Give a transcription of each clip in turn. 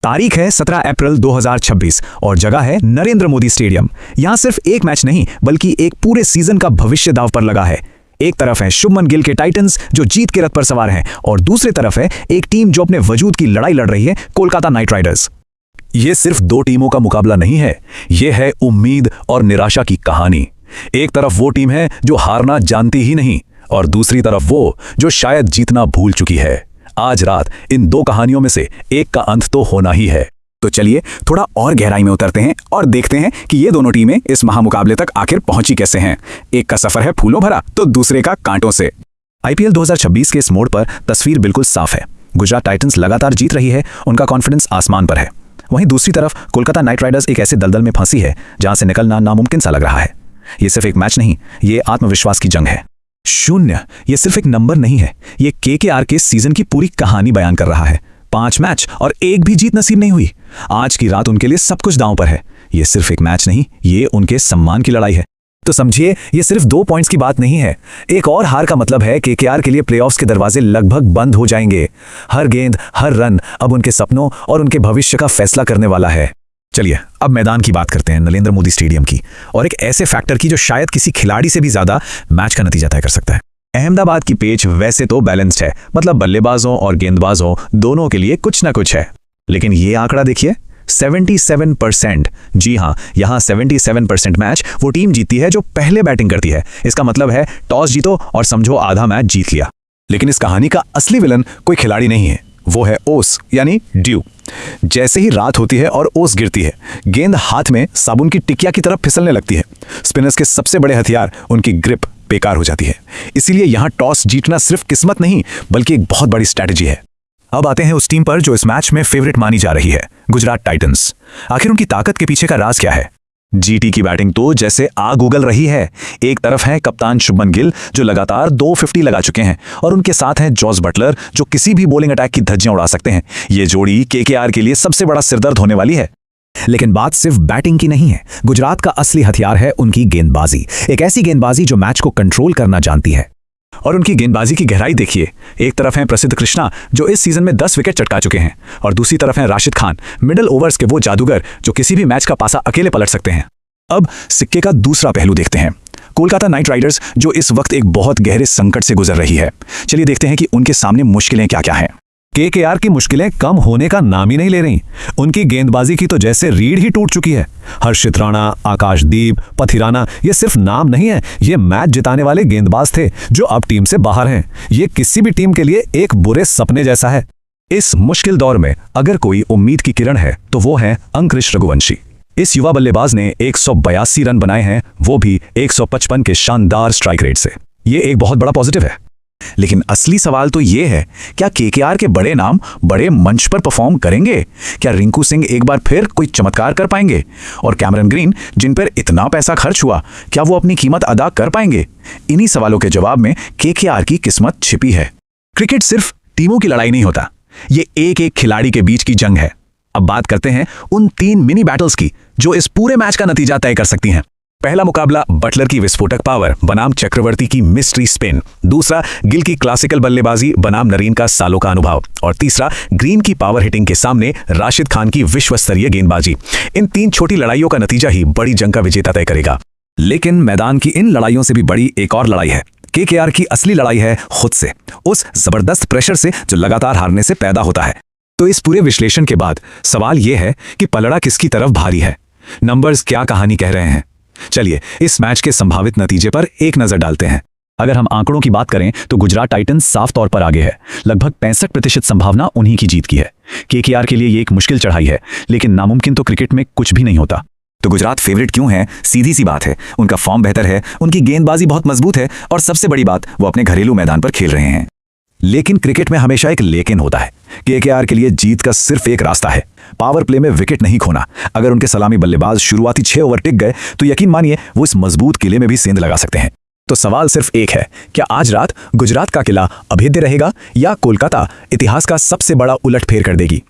तारीख है 17 अप्रैल 2026 और जगह है नरेंद्र मोदी स्टेडियम। यहां सिर्फ एक मैच नहीं बल्कि एक पूरे सीजन का भविष्य दांव पर लगा है। एक तरफ है शुभमन गिल के टाइटंस जो जीत के रथ पर सवार हैं और दूसरी तरफ है एक टीम जो अपने वजूद की लड़ाई लड़ रही है, कोलकाता नाइट राइडर्स। ये सिर्फ दो टीमों का मुकाबला नहीं है, ये है उम्मीद और निराशा की कहानी। एक तरफ वो टीम है जो हारना जानती ही नहीं और दूसरी तरफ वो जो शायद जीतना भूल चुकी है। आज रात इन दो कहानियों में से एक का अंत तो होना ही है। तो चलिए थोड़ा और गहराई में उतरते हैं और देखते हैं कि ये दोनों टीमें इस महामुकाबले तक आखिर पहुंची कैसे हैं। एक का सफर है फूलों भरा तो दूसरे का कांटों से। आईपीएल 2026 के इस मोड़ पर तस्वीर बिल्कुल साफ है। गुजरात टाइटंस लगातार जीत रही है, उनका कॉन्फिडेंस आसमान पर है। वहीं दूसरी तरफ कोलकाता नाइट राइडर्स एक ऐसे दलदल में फंसी है जहां से निकलना नामुमकिन सा लग रहा है। ये सिर्फ एक मैच नहीं, ये आत्मविश्वास की जंग है। शून्य ये सिर्फ एक नंबर नहीं है, ये केकेआर के सीजन की पूरी कहानी बयान कर रहा है। 5 मैच और एक भी जीत नसीब नहीं हुई। आज की रात उनके लिए सब कुछ दांव पर है। ये सिर्फ एक मैच नहीं, ये उनके सम्मान की लड़ाई है। तो समझिए, ये सिर्फ 2 पॉइंट्स की बात नहीं है। एक और हार का मतलब है केकेआर के लिए प्लेऑफ्स के दरवाजे लगभग बंद हो जाएंगे। हर गेंद, हर रन अब उनके सपनों और उनके भविष्य का फैसला करने वाला है। चलिए अब मैदान की बात करते हैं, नरेंद्र मोदी स्टेडियम की, और एक ऐसे फैक्टर की जो शायद किसी खिलाड़ी से भी ज्यादा मैच का नतीजा तय कर सकता है। अहमदाबाद की पिच वैसे तो बैलेंस्ड है, मतलब बल्लेबाजों और गेंदबाजों दोनों के लिए कुछ ना कुछ है। लेकिन ये आंकड़ा देखिए, 77%। जी हाँ, यहाँ 77% मैच वो टीम जीतती है जो पहले बैटिंग करती है। इसका मतलब है टॉस जीतो और समझो आधा मैच जीत लिया। लेकिन इस कहानी का असली विलन कोई खिलाड़ी नहीं है, वो है ओस यानी ड्यू। जैसे ही रात होती है और ओस गिरती है, गेंद हाथ में साबुन की टिकिया की तरफ फिसलने लगती है। स्पिनर्स के सबसे बड़े हथियार, उनकी ग्रिप, बेकार हो जाती है। इसीलिए यहां टॉस जीतना सिर्फ किस्मत नहीं बल्कि एक बहुत बड़ी स्ट्रैटेजी है। अब आते हैं उस टीम पर जो इस मैच में फेवरेट मानी जा रही है, गुजरात टाइटंस। आखिर उनकी ताकत के पीछे का राज क्या है? जीटी की बैटिंग तो जैसे आग उगल रही है। एक तरफ है कप्तान शुभमन गिल जो लगातार 250 लगा चुके हैं और उनके साथ हैं जॉस बटलर जो किसी भी बॉलिंग अटैक की धज्जियां उड़ा सकते हैं। ये जोड़ी केकेआर के लिए सबसे बड़ा सिरदर्द होने वाली है। लेकिन बात सिर्फ बैटिंग की नहीं है। गुजरात का असली हथियार है उनकी गेंदबाजी, एक ऐसी गेंदबाजी जो मैच को कंट्रोल करना जानती है। और उनकी गेंदबाजी की गहराई देखिए। एक तरफ हैं प्रसिद्ध कृष्णा जो इस सीजन में 10 विकेट चटका चुके हैं और दूसरी तरफ हैं राशिद खान, मिडिल ओवर्स के वो जादूगर जो किसी भी मैच का पासा अकेले पलट सकते हैं। अब सिक्के का दूसरा पहलू देखते हैं, कोलकाता नाइट राइडर्स जो इस वक्त एक बहुत गहरे संकट से गुजर रही है। चलिए देखते हैं कि उनके सामने मुश्किलें क्या क्या हैं। केकेआर की मुश्किलें कम होने का नाम ही नहीं ले रही। उनकी गेंदबाजी की तो जैसे रीढ़ ही टूट चुकी है। हर्षित राणा, आकाशदीप, पथिराना ये सिर्फ नाम नहीं है, ये मैच जिताने वाले गेंदबाज थे जो अब टीम से बाहर हैं। ये किसी भी टीम के लिए एक बुरे सपने जैसा है। इस मुश्किल दौर में अगर कोई उम्मीद की किरण है तो वो है अंकुरिश रघुवंशी। इस युवा बल्लेबाज ने 182 रन बनाए हैं, वो भी 155 के शानदार स्ट्राइक रेट से। ये एक बहुत बड़ा पॉजिटिव है। लेकिन असली सवाल तो ये है, क्या केकेआर के बड़े नाम बड़े मंच पर परफॉर्म करेंगे? क्या रिंकू सिंह एक बार फिर कोई चमत्कार कर पाएंगे? और कैमरन ग्रीन जिन पर इतना पैसा खर्च हुआ, क्या वो अपनी कीमत अदा कर पाएंगे? इन्हीं सवालों के जवाब में केकेआर की किस्मत छिपी है। क्रिकेट सिर्फ टीमों की लड़ाई नहीं होता, ये एक एक खिलाड़ी के बीच की जंग है। अब बात करते हैं उन 3 मिनी बैटल्स की जो इस पूरे मैच का नतीजा तय कर सकती हैं। पहला मुकाबला बटलर की विस्फोटक पावर बनाम चक्रवर्ती की मिस्ट्री स्पिन, दूसरा गिल की क्लासिकल बल्लेबाजी बनाम नरीन का सालों का अनुभव, और तीसरा ग्रीन की पावर हिटिंग के सामने राशिद खान की विश्व स्तरीय गेंदबाजी। इन 3 छोटी लड़ाइयों का नतीजा ही बड़ी जंग का विजेता तय करेगा। लेकिन मैदान की इन लड़ाइयों से भी बड़ी एक और लड़ाई है। केकेआर की असली लड़ाई है खुद से, उस जबरदस्त प्रेशर से जो लगातार हारने से पैदा होता है। तो इस पूरे विश्लेषण के बाद सवाल यह है कि पलड़ा किसकी तरफ भारी है? नंबर्स क्या कहानी कह रहे हैं? चलिए इस मैच के संभावित नतीजे पर एक नजर डालते हैं। अगर हम आंकड़ों की बात करें तो गुजरात टाइटंस साफ तौर पर आगे है। लगभग 65% संभावना उन्हीं की जीत की है। केकेआर के लिए ये एक मुश्किल चढ़ाई है, लेकिन नामुमकिन तो क्रिकेट में कुछ भी नहीं होता। तो गुजरात फेवरेट क्यों है? सीधी सी बात है, उनका फॉर्म बेहतर है, उनकी गेंदबाजी बहुत मजबूत है और सबसे बड़ी बात, वो अपने घरेलू मैदान पर खेल रहे हैं। लेकिन क्रिकेट में हमेशा एक लेकिन होता है। केकेआर के लिए जीत का सिर्फ एक रास्ता है, पावर प्ले में विकेट नहीं खोना। अगर उनके सलामी बल्लेबाज शुरुआती 6 ओवर टिक गए तो यकीन मानिए वो इस मजबूत किले में भी सेंध लगा सकते हैं। तो सवाल सिर्फ एक है, क्या आज रात गुजरात का किला अभेद्य रहेगा या कोलकाता इतिहास का सबसे बड़ा उलटफेर कर देगी?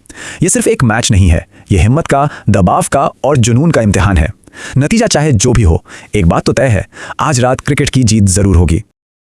ये सिर्फ एक मैच नहीं है, ये हिम्मत का, दबाव का और जुनून का इम्तिहान है। नतीजा चाहे जो भी हो, एक बात तो तय है, आज रात क्रिकेट की जीत जरूर होगी।